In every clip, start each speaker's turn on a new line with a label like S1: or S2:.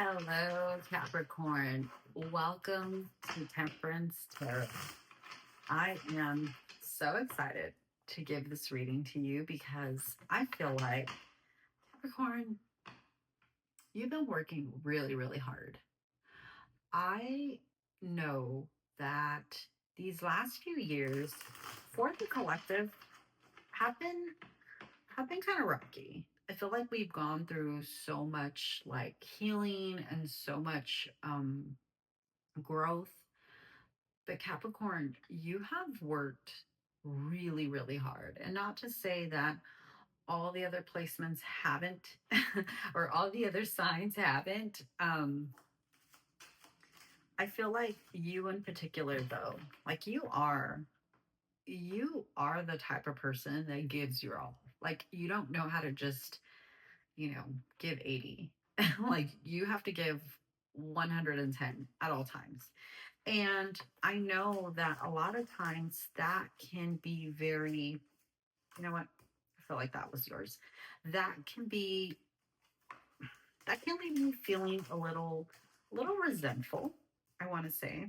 S1: Hello, Capricorn. Welcome to Temperance Tarot. I am so excited to give this reading to you because I feel like, Capricorn, you've been working really, really hard. I know that these last few years for the collective have been kind of rocky. I feel like we've gone through so much like healing and so much growth. But Capricorn, you have worked really, really hard. And not to say that all the other placements haven't, or all the other signs haven't. I feel like you in particular, though, like you are the type of person that gives your all. Like you don't know how to just, give 80. Like you have to give 110 at all times. And I know that a lot of times that can be very, you know what? I feel like that was yours. That can be, that can leave me feeling a little resentful, I want to say.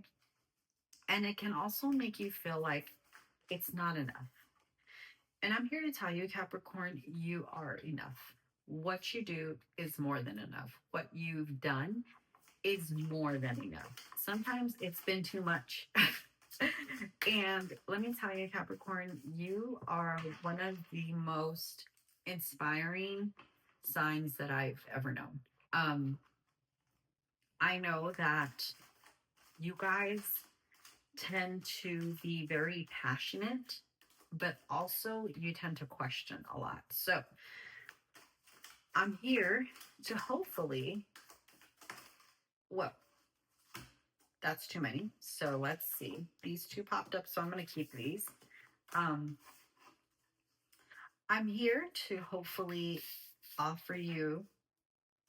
S1: And it can also make you feel like it's not enough. And I'm here to tell you, Capricorn, you are enough. What you do is more than enough. What you've done is more than enough. Sometimes it's been too much. And let me tell you, Capricorn, you are one of the most inspiring signs that I've ever known. I know that you guys tend to be very passionate, but also you tend to question a lot. So I'm here to hopefully, well, that's too many. So let's see. These two popped up, so I'm going to keep these. I'm here to hopefully offer you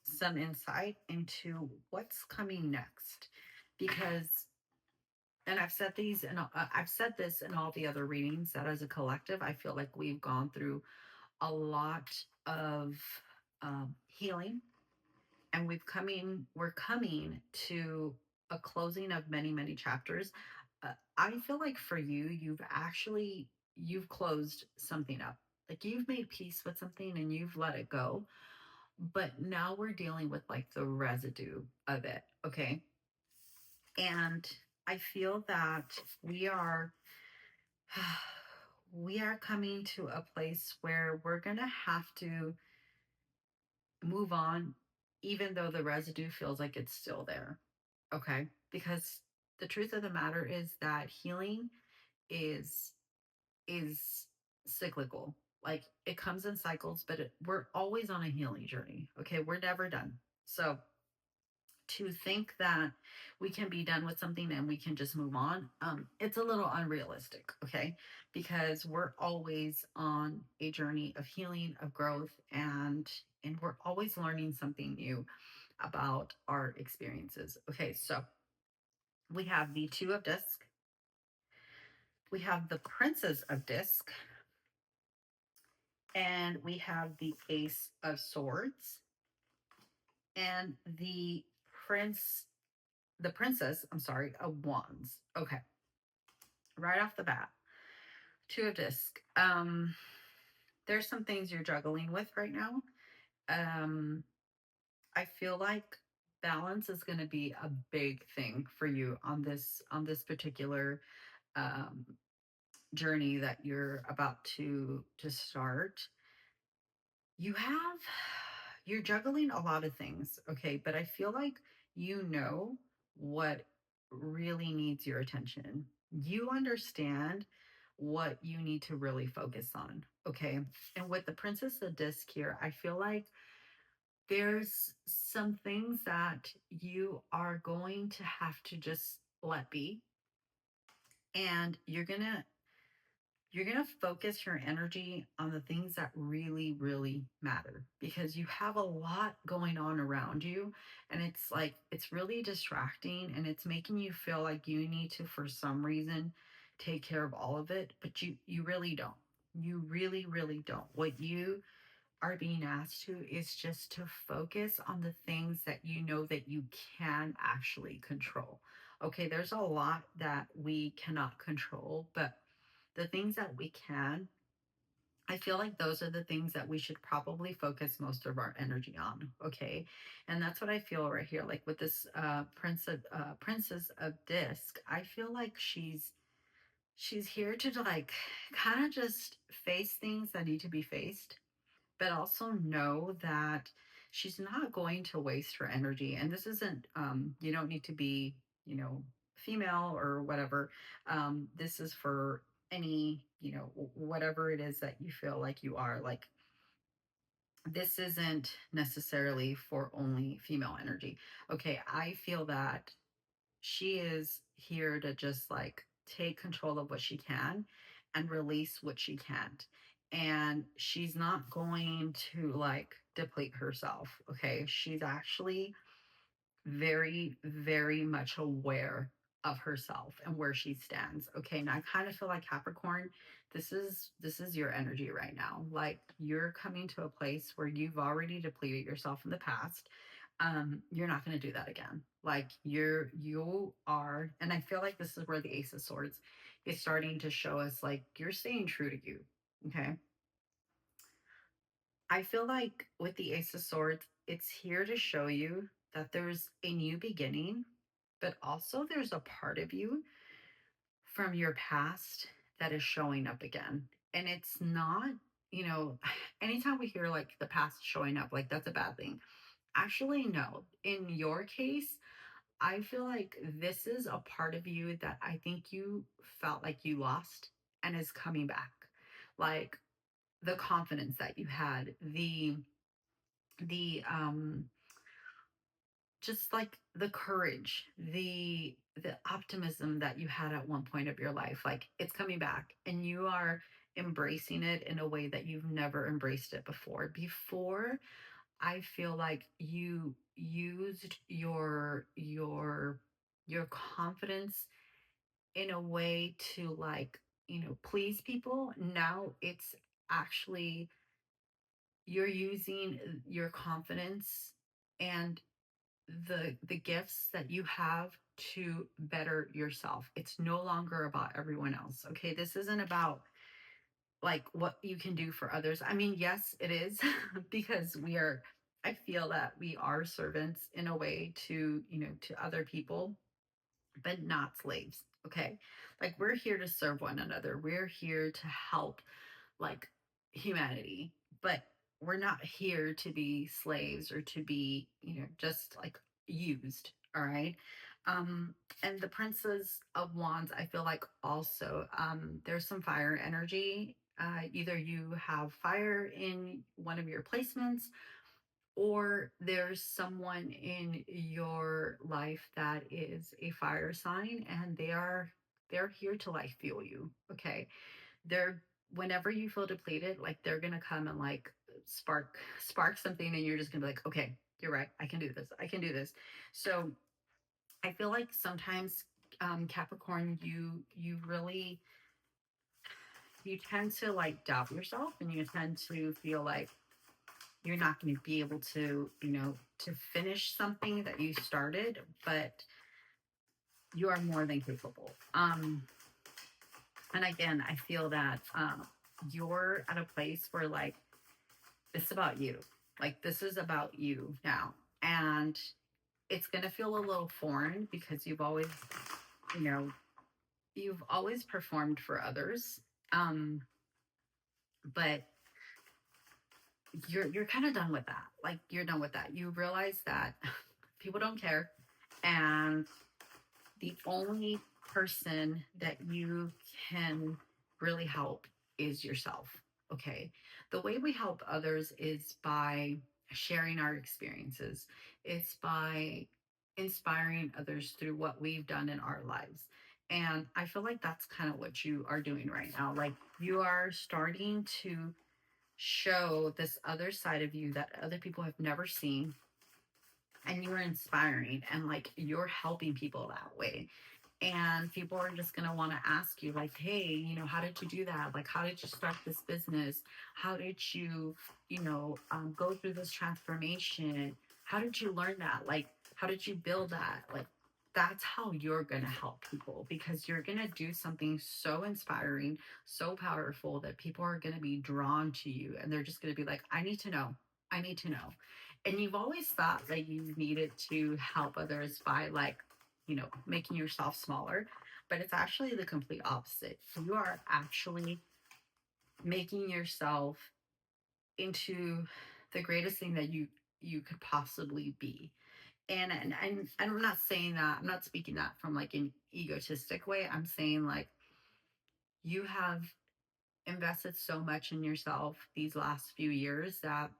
S1: some insight into what's coming next, because, and I've said these and I've said this in all the other readings, that as a collective, I feel like we've gone through a lot of healing, and we're coming to a closing of many, many chapters. I feel like for you, you've closed something up. Like you've made peace with something and you've let it go. But now we're dealing with like the residue of it. Okay. And I feel that we are we are coming to a place where we're gonna have to move on, even though the residue feels like it's still there. Okay. Because the truth of the matter is that healing is is cyclical. Like it comes in cycles, but we're always on a healing journey. Okay. We're never done. So to think that we can be done with something and we can just move on, it's a little unrealistic. Okay. Because we're always on a journey of healing, of growth, and we're always learning something new about our experiences. Okay. So we have the Two of Disc, we have the Princess of Disc, and we have the Ace of Swords, and prince the princess, I'm sorry, of Wands. Okay. Right off the bat, Two of Disc. There's some things you're juggling with right now. I feel like balance is going to be a big thing for you on this particular um journey that you're about to start. You're juggling a lot of things, okay, but I feel like you know what really needs your attention. You understand what you need to really focus on, okay? And with the Princess of Disc here, I feel like there's some things that you are going to have to just let be, and you're going to focus your energy on the things that really, really matter, because you have a lot going on around you, and it's like it's really distracting, and it's making you feel like you need to, for some reason, take care of all of it, but you really don't. You really, really don't. are being asked to is just to focus on the things that you know that you can actually control. Okay, there's a lot that we cannot control, but the things that we can, I feel like those are the things that we should probably focus most of our energy on. Okay. And that's what I feel right here. Like with this princess of disc, I feel like she's here to like kind of just face things that need to be faced, but also know that she's not going to waste her energy. And this isn't, you don't need to be, you know, female or whatever. This is for any, you know, whatever it is that you feel like you are. Like, this isn't necessarily for only female energy. Okay. I feel that she is here to just like take control of what she can and release what she can't. And she's not going to like deplete herself. Okay. She's actually very, very much aware of herself and where she stands. Okay. And I kind of feel like Capricorn, this is your energy right now. Like you're coming to a place where you've already depleted yourself in the past. You're not going to do that again. Like you are, and I feel like this is where the Ace of Swords is starting to show us like you're staying true to you. Okay. I feel like with the Ace of Swords, it's here to show you that there's a new beginning, but also there's a part of you from your past that is showing up again. And it's not, you know, anytime we hear like the past showing up, like that's a bad thing. Actually, no. In your case, I feel like this is a part of you that I think you felt like you lost and is coming back. Like the confidence that you had, the just like the courage, the optimism that you had at one point of your life, like it's coming back and you are embracing it in a way that you've never embraced it before. I feel like you used your confidence in a way to like, you know, please people. Now it's actually you're using your confidence and the gifts that you have to better yourself. It's no longer about everyone else. Okay, this isn't about like what you can do for others. I mean, yes, it is because we are, I feel that we are servants in a way to, you know, to other people, but not slaves. Okay. Like we're here to serve one another. We're here to help like humanity, but we're not here to be slaves or to be, you know, just like used. All right. Um, and the Princess of Wands, I feel like also there's some fire energy. Either you have fire in one of your placements, or there's someone in your life that is a fire sign, and they're here to like fuel you. Okay, they're whenever you feel depleted, like they're gonna come and like spark something, and you're just gonna be like, okay, you're right, I can do this, I can do this. So I feel like sometimes Capricorn, you really you tend to like doubt yourself, and you tend to feel like you're not going to be able to, you know, to finish something that you started, but you are more than capable. And again, I feel that you're at a place where like it's about you. Like this is about you now. And it's going to feel a little foreign because you've always, you know, you've always performed for others. Um, but you're kind of done with that. Like you're done with that. You realize that people don't care, and the only person that you can really help is yourself. Okay. The way we help others is by sharing our experiences, it's by inspiring others through what we've done in our lives. And I feel like that's kind of what you are doing right now. Like you are starting to show this other side of you that other people have never seen, and you're inspiring and like you're helping people that way. And people are just going to want to ask you, like, hey, how did you do that? Like, how did you start this business? How did you, go through this transformation? How did you learn that? Like, how did you build that? Like, that's how you're going to help people, because you're going to do something so inspiring, so powerful, that people are going to be drawn to you, and they're just going to be like, I need to know. I need to know. And you've always thought that you needed to help others by, like, making yourself smaller, but it's actually the complete opposite. You are actually making yourself into the greatest thing that you could possibly be. And I'm not saying that, I'm not speaking that from like an egotistic way. I'm saying, like, you have invested so much in yourself these last few years that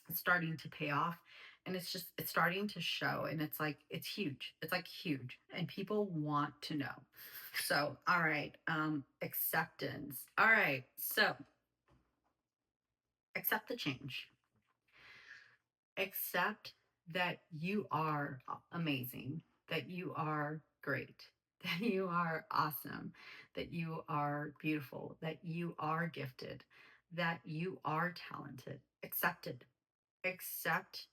S1: it's starting to pay off, and it's starting to show, and it's huge. It's like huge, and people want to know. So, all right, acceptance. All right, so accept the change. Accept that you are amazing, that you are great, that you are awesome, that you are beautiful, that you are gifted, that you are talented. Accept it. Accept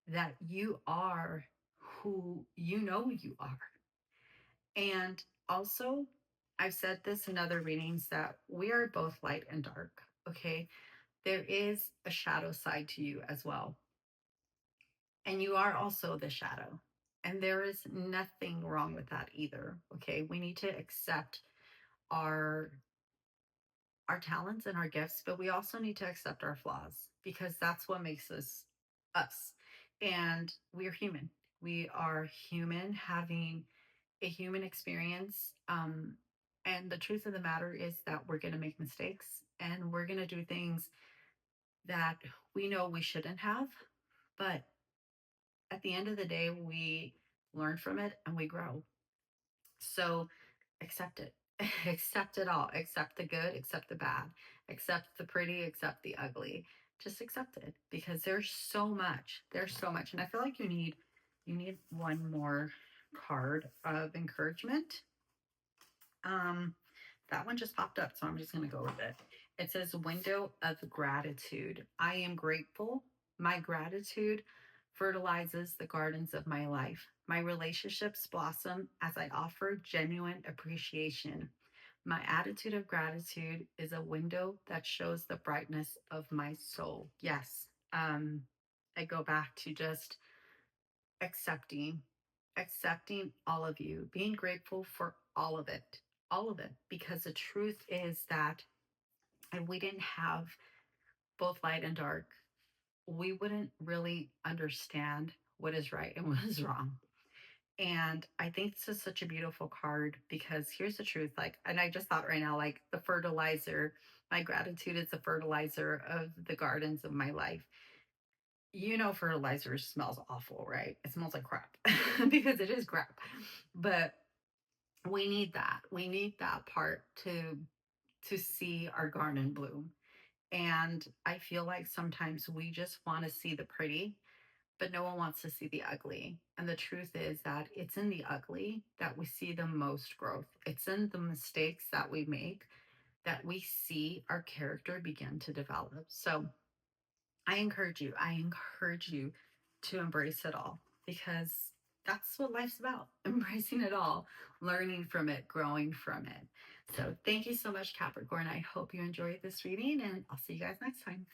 S1: that you are who you know you are. And also, I've said this in other readings, that we are both light and dark. Okay. There is a shadow side to you as well. And you are also the shadow. And there is nothing wrong with that either. Okay. We need to accept our our talents and our gifts, but we also need to accept our flaws, because that's what makes us us. And we're human. We are human having a human experience. And the truth of the matter is that we're going to make mistakes, and we're going to do things that we know we shouldn't have. But at the end of the day, we learn from it and we grow. So accept it. Accept it all. Accept the good, accept the bad, accept the pretty, accept the ugly. Just accept it, because there's so much. There's so much. And I feel like you need one more card of encouragement. Um that one just popped up, so I'm just going to go with it. It says window of gratitude. I am grateful. My gratitude fertilizes the gardens of my life. My relationships blossom as I offer genuine appreciation. My attitude of gratitude is a window that shows the brightness of my soul. Yes. I go back to just accepting, accepting all of you, being grateful for all of it, because the truth is that if we didn't have both light and dark, we wouldn't really understand what is right and what is wrong. And I think this is such a beautiful card, because here's the truth. Like, and I just thought right now, like, the fertilizer, my gratitude is the fertilizer of the gardens of my life. Fertilizer smells awful, right? It smells like crap because it is crap. But we need that. We need that part to see our garden bloom. And I feel like sometimes we just want to see the pretty, but no one wants to see the ugly. And the truth is that it's in the ugly that we see the most growth. It's in the mistakes that we make that we see our character begin to develop. So I encourage you to embrace it all, because that's what life's about. Embracing it all, learning from it, growing from it. So thank you so much, Capricorn. I hope you enjoyed this reading, and I'll see you guys next time.